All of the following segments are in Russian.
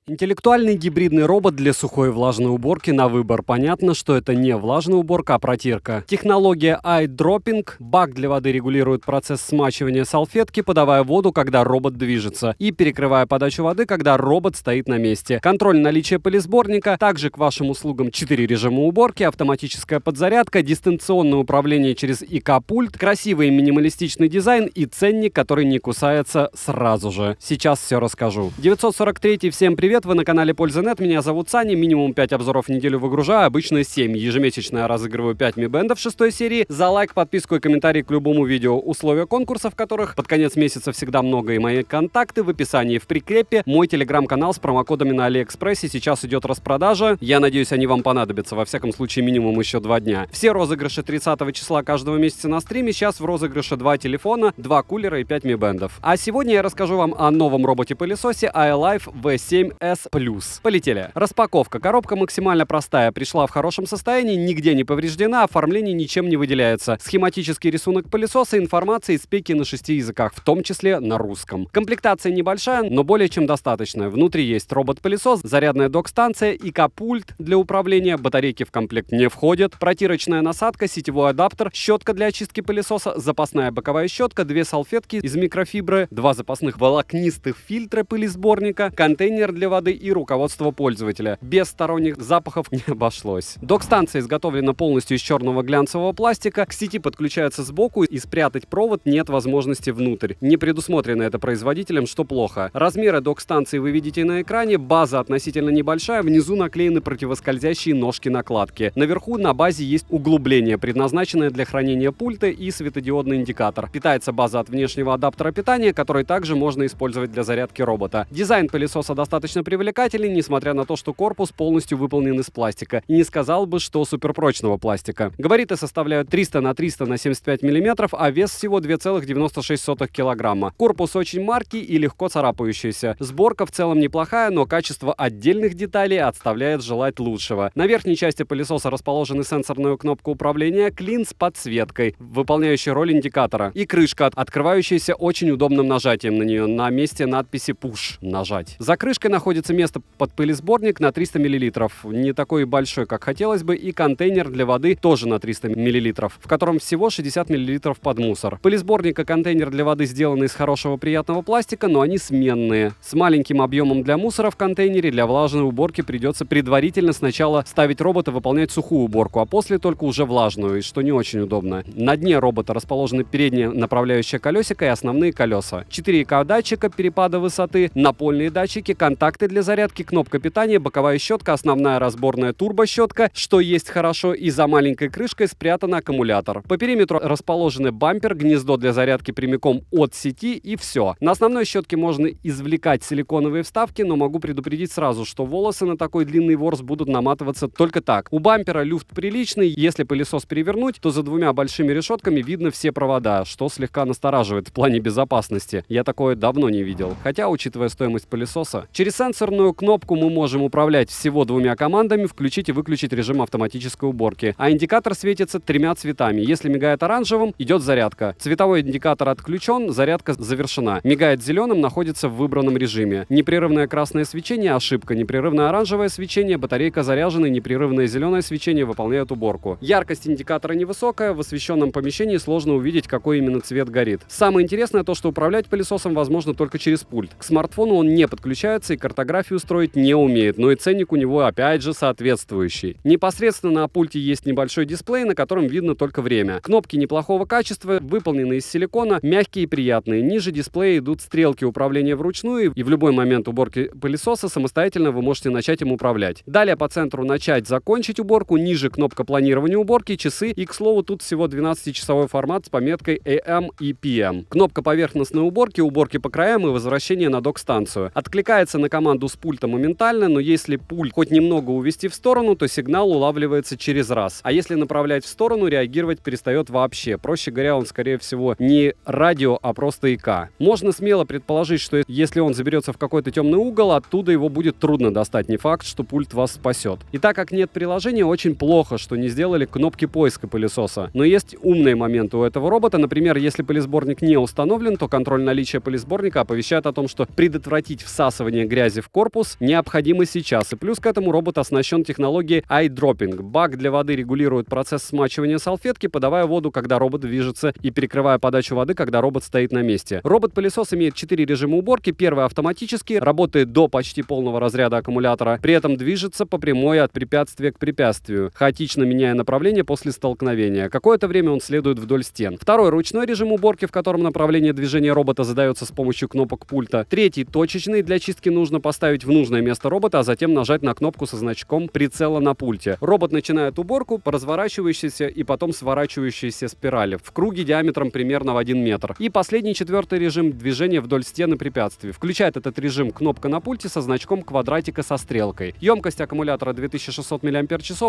Интеллектуальный гибридный робот для сухой и влажной уборки на выбор. Понятно, что это не влажная уборка, а протирка. Технология eye-dropping. Бак для воды регулирует процесс смачивания салфетки, подавая воду, когда робот движется, и перекрывая подачу воды, когда робот стоит на месте. Контроль наличия пылесборника. Также к вашим услугам 4 режима уборки, автоматическая подзарядка, дистанционное управление через ИК-пульт, красивый минималистичный дизайн и ценник, который не кусается сразу же. Сейчас все расскажу. 943. Всем привет. Вы на канале Польза.нет, меня зовут Саня, минимум 5 обзоров в неделю выгружаю, обычно 7. Ежемесячно я разыгрываю 5 Mi Band в 6 серии. За лайк, подписку и комментарий к любому видео. Условия конкурса, в которых под конец месяца всегда много, и мои контакты в описании в прикрепе. Мой телеграм-канал с промокодами на Алиэкспрессе, сейчас идет распродажа. Я надеюсь, они вам понадобятся, во всяком случае минимум еще 2 дня. Все розыгрыши 30 числа каждого месяца на стриме, сейчас в розыгрыше 2 телефона, 2 кулера и 5 Mi Band. А сегодня я расскажу вам о новом роботе-пылесосе iLife V7S+. Полетели. Распаковка. Коробка максимально простая. Пришла в хорошем состоянии, нигде не повреждена, оформление ничем не выделяется. Схематический рисунок пылесоса, информация и спеки на 6 языках, в том числе на русском. Комплектация небольшая, но более чем достаточная. Внутри есть робот-пылесос, зарядная док-станция, ИК-пульт для управления, батарейки в комплект не входят, протирочная насадка, сетевой адаптер, щетка для очистки пылесоса, запасная боковая щетка, 2 салфетки из микрофибры, 2 запасных волокнистых фильтра пылесборника, контейнер для воды и руководство пользователя. Без сторонних запахов не обошлось. Док-станция изготовлена полностью из черного глянцевого пластика. К сети подключается сбоку, и спрятать провод нет возможности внутрь. Не предусмотрено это производителем, что плохо. Размеры док-станции вы видите на экране. База относительно небольшая. Внизу наклеены противоскользящие ножки-накладки. Наверху на базе есть углубление, предназначенное для хранения пульта, и светодиодный индикатор. Питается база от внешнего адаптера питания, который также можно использовать для зарядки робота. Дизайн пылесоса достаточно привлекательный, несмотря на то, что корпус полностью выполнен из пластика. И не сказал бы, что суперпрочного пластика. Габариты составляют 300 на 300 на 75 мм, а вес всего 2,96 кг. Корпус очень маркий и легко царапающийся. Сборка в целом неплохая, но качество отдельных деталей отставляет желать лучшего. На верхней части пылесоса расположена сенсорная кнопка управления, клин с подсветкой, выполняющая роль индикатора, и крышка, открывающаяся очень удобным нажатием на нее, на месте надписи «Push» нажать. За крышкой находится место под пылесборник на 300 мл, не такой большой, как хотелось бы, и контейнер для воды тоже на 300 мл, в котором всего 60 мл под мусор. Пылесборник и контейнер для воды сделаны из хорошего приятного пластика, но они сменные. С маленьким объемом для мусора в контейнере для влажной уборки придется предварительно сначала ставить робота выполнять сухую уборку, а после только уже влажную, что не очень удобно. На дне робота расположены переднее направляющее колесико и основные колеса. 4 ЭК-датчика перепада высоты, напольные датчики, контакты для зарядки, кнопка питания, боковая щетка, основная разборная турбощетка, что есть хорошо, и за маленькой крышкой спрятан аккумулятор. По периметру расположены бампер, гнездо для зарядки прямиком от сети, и все. На основной щетке можно извлекать силиконовые вставки, но могу предупредить сразу, что волосы на такой длинный ворс будут наматываться только так. У бампера люфт приличный, если пылесос перевернуть, то за 2 большими решетками видно все провода, что слегка настораживает в плане безопасности. Я такое давно не видел. Хотя, учитывая стоимость пылесоса, через сенсорную кнопку мы можем управлять всего 2 командами, включить и выключить режим автоматической уборки. А индикатор светится 3 цветами. Если мигает оранжевым, идет зарядка. Цветовой индикатор отключен, зарядка завершена. Мигает зеленым, находится в выбранном режиме. Непрерывное красное свечение — ошибка. Непрерывное оранжевое свечение — батарейка заряжена. Непрерывное зеленое свечение выполняет уборку. Яркость индикатора невысокая, в освещенном помещении сложно увидеть, какой именно цвет горит. Самое интересное то, что управлять пылесосом возможно только через пульт. К смартфону он не подключается и картографию строить не умеет, но и ценник у него опять же соответствующий. Непосредственно на пульте есть небольшой дисплей, на котором видно только время. Кнопки неплохого качества, выполнены из силикона, мягкие и приятные. Ниже дисплея идут стрелки управления вручную, и в любой момент уборки пылесоса самостоятельно вы можете начать им управлять. Далее по центру начать, закончить уборку, ниже кнопка планирования уборки, часы, и, к слову, тут всего 12-часовой формат с пометкой AM и PM. Кнопка поверхностной уборки, уборки по краям и возвращения на док-станцию. Откликается на команду с пульта моментально, но если пульт хоть немного увести в сторону, то сигнал улавливается через раз. А если направлять в сторону, реагировать перестает вообще. Проще говоря, он, скорее всего, не радио, а просто ИК. Можно смело предположить, что если он заберется в какой-то темный угол, оттуда его будет трудно достать. Не факт, что пульт вас спасет. И так как нет приложения, очень плохо, что не сделали кнопки поиска пылесоса. Но есть умные моменты у этого робота. Например, если пылесборник не установлен, то контроль наличия пылесборника оповещает о том, что предотвратить всасывание грязи базе в корпус необходимы сейчас. И плюс к этому робот оснащен технологией eye-dropping. Бак для воды регулирует процесс смачивания салфетки, подавая воду, когда робот движется, и перекрывая подачу воды, когда робот стоит на месте. Робот-пылесос имеет 4 режима уборки. Первый автоматический, работает до почти полного разряда аккумулятора, при этом движется по прямой от препятствия к препятствию, хаотично меняя направление после столкновения. Какое-то время он следует вдоль стен. Второй — ручной режим уборки, в котором направление движения робота задается с помощью кнопок пульта. Третий — точечный. Для чистки нужно поставить в нужное место робота, а затем нажать на кнопку со значком прицела на пульте. Робот начинает уборку по разворачивающейся и потом сворачивающейся спирали в круге диаметром примерно в 1 метр. И последний, четвертый режим движения вдоль стены препятствий. Включает этот режим кнопка на пульте со значком квадратика со стрелкой. Емкость аккумулятора 2600 мАч.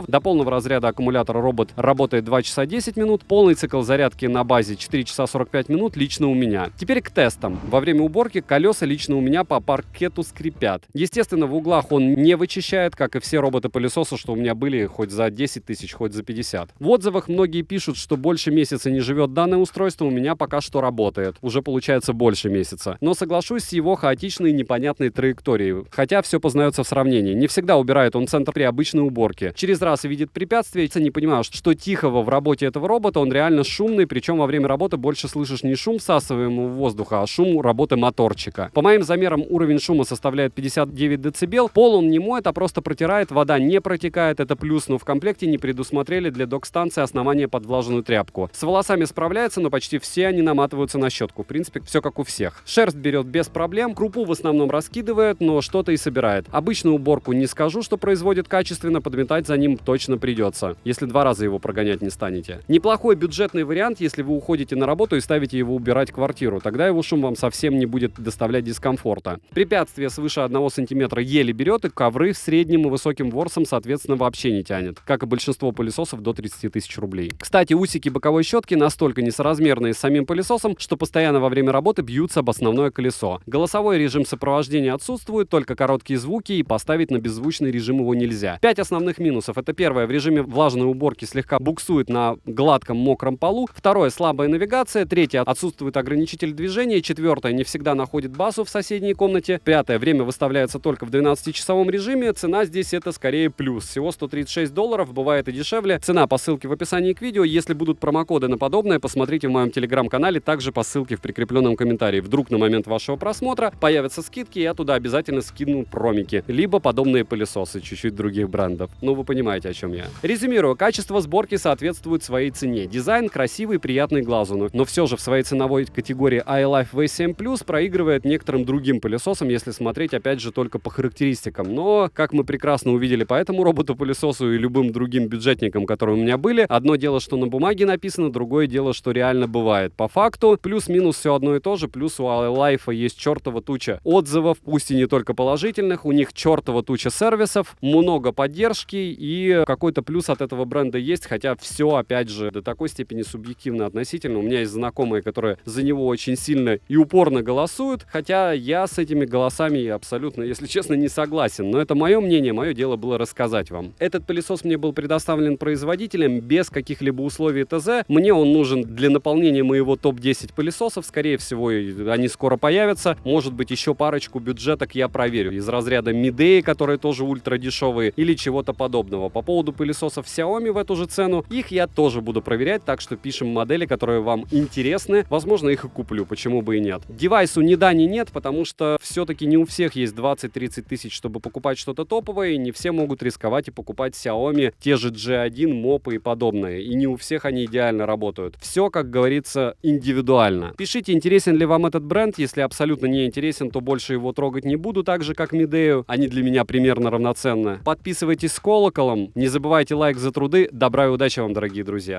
До полного разряда аккумулятора робот работает 2 часа 10 минут. Полный цикл зарядки на базе 4 часа 45 минут лично у меня. Теперь к тестам. Во время уборки колеса лично у меня по паркету скрипят. Естественно, в углах он не вычищает, как и все роботы-пылесосы, что у меня были хоть за 10 тысяч, хоть за 50. В отзывах многие пишут, что больше месяца не живет данное устройство, у меня пока что работает. Уже получается больше месяца. Но соглашусь с его хаотичной и непонятной траекторией. Хотя все познается в сравнении. Не всегда убирает он центр при обычной уборке. Через раз видит препятствие, не понимаю, что тихого в работе этого робота, он реально шумный, причем во время работы больше слышишь не шум всасываемого воздуха, а шум работы моторчика. По моим замерам уровень шума составляет 59 дБ. Пол он не моет, а просто протирает, вода не протекает, это плюс, но в комплекте не предусмотрели для док-станции основания под влажную тряпку. С волосами справляется, но почти все они наматываются на щетку. В принципе, все как у всех. Шерсть берет без проблем, крупу в основном раскидывает, но что-то и собирает. Обычную уборку не скажу, что производит качественно, подметать за ним точно придется, если 2 раза его прогонять не станете. Неплохой бюджетный вариант, если вы уходите на работу и ставите его убирать квартиру, тогда его шум вам совсем не будет доставлять дискомфорта. Препятствие свыше 1 см еле берет, и ковры с средним и высоким ворсом, соответственно, вообще не тянет, как и большинство пылесосов до 30 тысяч рублей. Кстати, усики боковой щетки настолько несоразмерные с самим пылесосом, что постоянно во время работы бьются об основное колесо. Голосовой режим сопровождения отсутствует, только короткие звуки, и поставить на беззвучный режим его нельзя. 5 основных минусов. Это первое: в режиме влажной уборки слегка буксует на гладком мокром полу. Второе — слабая навигация. Третье — отсутствует ограничитель движения. Четвертое — не всегда находит базу в соседней комнате. Пятое — время выставляется только в 12-часовом режиме. Цена здесь это скорее плюс. Всего $136, бывает и дешевле. Цена по ссылке в описании к видео. Если будут промокоды на подобное, посмотрите в моем телеграм-канале, также по ссылке в прикрепленном комментарии. Вдруг на момент вашего просмотра появятся скидки, я туда обязательно скину промики. Либо подобные пылесосы чуть-чуть других брендов. Ну, вы понимаете, о чем я. Резюмирую, качество сборки соответствует своей цене. Дизайн красивый, приятный глазу, но все же в своей ценовой категории iLife V7 Plus проигрывает некоторым другим пылесосам, если смотреть, опять же, только по характеристикам. Но, как мы прекрасно увидели по этому роботу-пылесосу и любым другим бюджетникам, которые у меня были, одно дело, что на бумаге написано, другое дело, что реально бывает. По факту, плюс-минус все одно и то же, плюс у iLife есть чертова туча отзывов, пусть и не только положительных, у них чертова туча сервисов, много поддержки, и какой-то плюс от этого бренда есть, хотя все, опять же, до такой степени субъективно относительно. У меня есть знакомые, которые за него очень сильно и упорно голосуют, хотя я с этими голосами абсолютно, если честно, не согласен. Но это мое мнение, мое дело было рассказать вам. Этот пылесос мне был предоставлен производителем без каких-либо условий ТЗ. Мне он нужен для наполнения моего топ-10 пылесосов. Скорее всего, они скоро появятся. Может быть, еще парочку бюджеток я проверю. Из разряда Midea, которые тоже ультра дешевые, или чего-то подобного. По поводу пылесосов Xiaomi в эту же цену, их я тоже буду проверять, так что пишем модели, которые вам интересны. Возможно, их и куплю, почему бы и нет. Девайсу ни да, ни нет, потому что все-таки не у всех есть 20-30 тысяч, чтобы покупать что-то топовое, и не все могут рисковать и покупать Xiaomi, те же G1, мопы и подобное. И не у всех они идеально работают. Все, как говорится, индивидуально. Пишите, интересен ли вам этот бренд. Если абсолютно не интересен, то больше его трогать не буду, так же, как Midea. Они для меня примерно равноценны. Подписывайтесь с колоколом. Не забывайте лайк за труды. Добра и удачи вам, дорогие друзья.